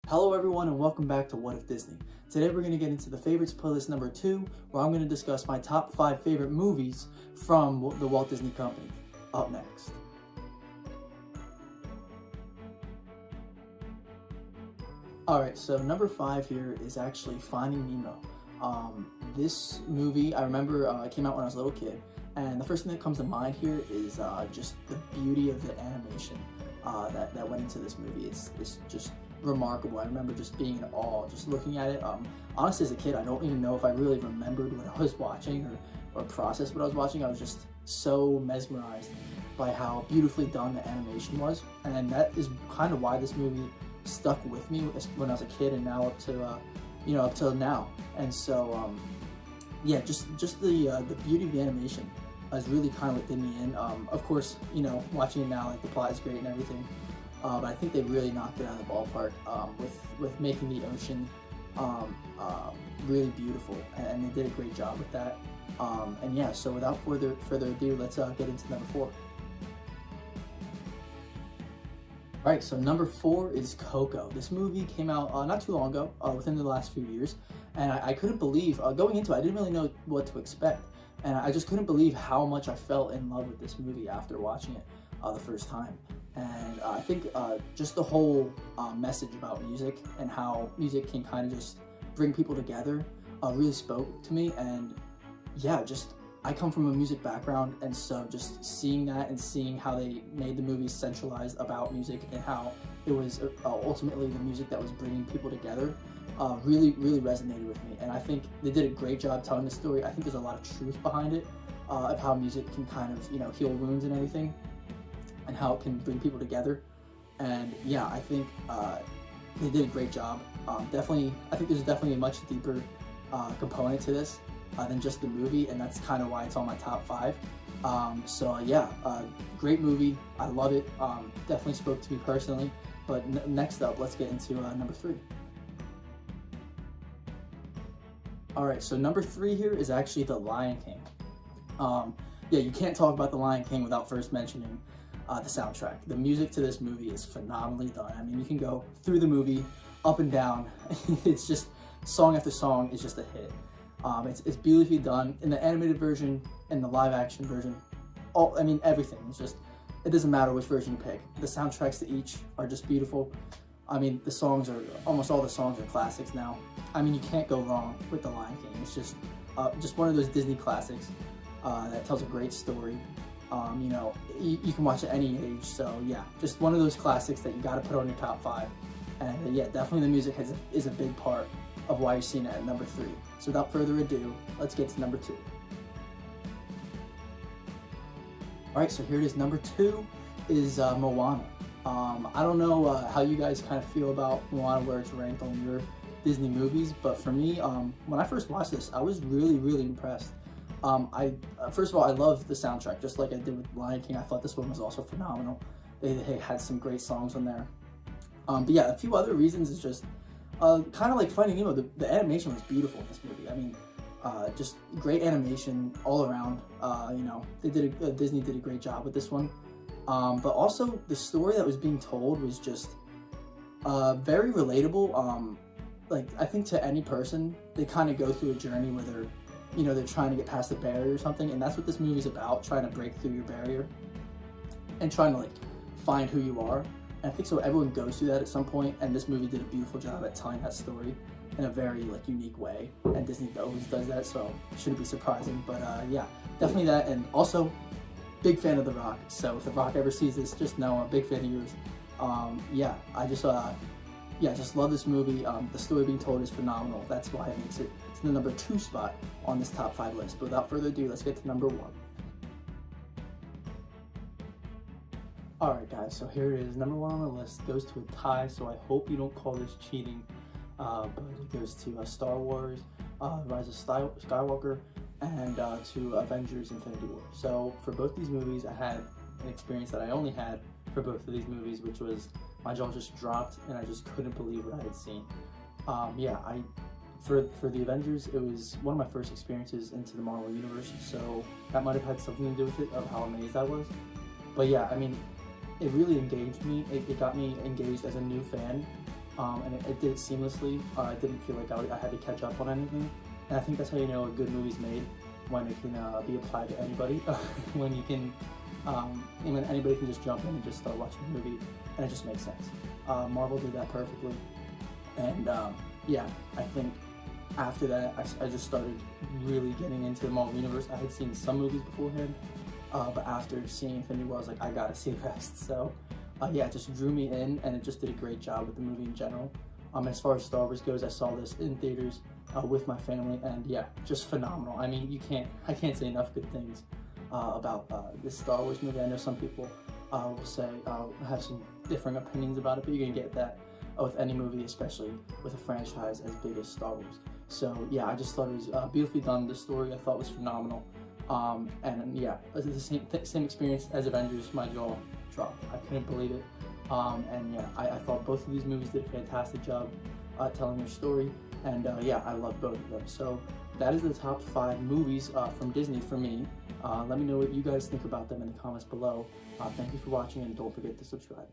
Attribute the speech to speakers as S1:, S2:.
S1: Hello everyone and welcome back to What If Disney. Today we're going to get into the favorites playlist number 2, where I'm going to discuss my top 5 favorite movies from the Walt Disney Company. Up next. Alright, so number 5 here is actually Finding Nemo. This movie, I remember it came out when I was a little kid, and the first thing that comes to mind here is just the beauty of the animation that went into this movie. It's just remarkable. I remember just being in awe, just looking at it. Honestly, as a kid, I don't even know if I really remembered what I was watching or processed what I was watching. I was just so mesmerized by how beautifully done the animation was, and that is kind of why this movie stuck with me when I was a kid and now up till now. And so yeah, just the beauty of the animation is really kind of what did me in. Of course, watching it now, like, the plot is great and everything, but I think they really knocked it out of the ballpark with making the ocean really beautiful, and they did a great job with that. And yeah, so without further ado, let's get into number 4. Alright, so number 4 is Coco. This movie came out not too long ago, within the last few years, and I couldn't believe, going into it, I didn't really know what to expect, and I just couldn't believe how much I fell in love with this movie after watching it the first time. And I think just the whole message about music and how music can kind of just bring people together really spoke to me. And yeah, just I come from a music background, and so just seeing that and seeing how they made the movie centralized about music and how it was ultimately the music that was bringing people together really resonated with me. And I think they did a great job telling the story. I think there's a lot of truth behind it, of how music can kind of heal wounds and everything, and how it can bring people together. And yeah, I think they did a great job. I think there's definitely a much deeper component to this than just the movie, and that's kind of why it's on my top 5. So yeah, great movie. I love it. Definitely spoke to me personally. But next up, let's get into number 3. Alright, so number 3 here is actually The Lion King. Yeah, you can't talk about The Lion King without first mentioning the soundtrack. The music to this movie is phenomenally done. I mean, you can go through the movie, up and down. It's just, song after song is just a hit. It's beautifully done in the animated version and the live action version. Everything. It's just, it doesn't matter which version you pick. The soundtracks to each are just beautiful. I mean, almost all the songs are classics now. I mean, you can't go wrong with The Lion King. It's just one of those Disney classics that tells a great story. You can watch at any age, so yeah, just one of those classics that you got to put on your top 5. And yeah, definitely the music is a big part of why you're seeing it at number 3. So without further ado, let's get to number 2. Alright, so here it is. Number 2 is Moana. I don't know how you guys kind of feel about Moana, where it's ranked on your Disney movies, but for me, when I first watched this, I was really impressed. First of all, I love the soundtrack, just like I did with Lion King. I thought this one was also phenomenal. They had some great songs on there. But yeah, a few other reasons is just kind of like Finding Nemo. The animation was beautiful in this movie. I mean, just great animation all around. Disney did a great job with this one. But also the story that was being told was just very relatable. Like, I think to any person, they kind of go through a journey where they're trying to get past a barrier or something, and that's what this movie's about, trying to break through your barrier and trying to find who you are. And I think so everyone goes through that at some point, and this movie did a beautiful job at telling that story in a very unique way, and Disney always does that, so it shouldn't be surprising. But yeah, definitely that. And also, big fan of The Rock, so if The Rock ever sees this, just know I'm a big fan of yours. Yeah, I just love this movie. The story being told is phenomenal. That's why it makes it to the number 2 spot on this top 5 list. But without further ado, let's get to number 1. Alright guys, so here it is. Number 1 on the list goes to a tie, so I hope you don't call this cheating. But it goes to Star Wars, Rise of Skywalker, and to Avengers Infinity War. So for both these movies, I had an experience that I only had for both of these movies, which was my jaw just dropped and I just couldn't believe what I had seen. For the Avengers, it was one of my first experiences into the Marvel Universe, so that might have had something to do with it, of how amazed I was. But yeah, I mean, it really engaged me. It got me engaged as a new fan and it did it seamlessly. I didn't feel like I had to catch up on anything, and I think that's how you know a good movie's made, when it can be applied to anybody, when you can, and when anybody can just jump in and just start watching a movie, and it just makes sense. Marvel did that perfectly, and yeah, I think after that, I just started really getting into the Marvel Universe. I had seen some movies beforehand, but after seeing Infinity War, I was like, I gotta see the rest. So yeah, it just drew me in, and it just did a great job with the movie in general. As far as Star Wars goes, I saw this in theaters with my family, and yeah, just phenomenal. I mean, I can't say enough good things about this Star Wars movie. I know some people will say, have some different opinions about it, but you're gonna get that with any movie, especially with a franchise as big as Star Wars. So yeah, I just thought it was beautifully done. The story I thought was phenomenal, and yeah, the same experience as Avengers. My jaw dropped. I couldn't believe it, and yeah, I thought both of these movies did a fantastic job telling their story, and yeah, I love both of them. So that is the top 5 movies from Disney for me. Let me know what you guys think about them in the comments below. Thank you for watching, and don't forget to subscribe.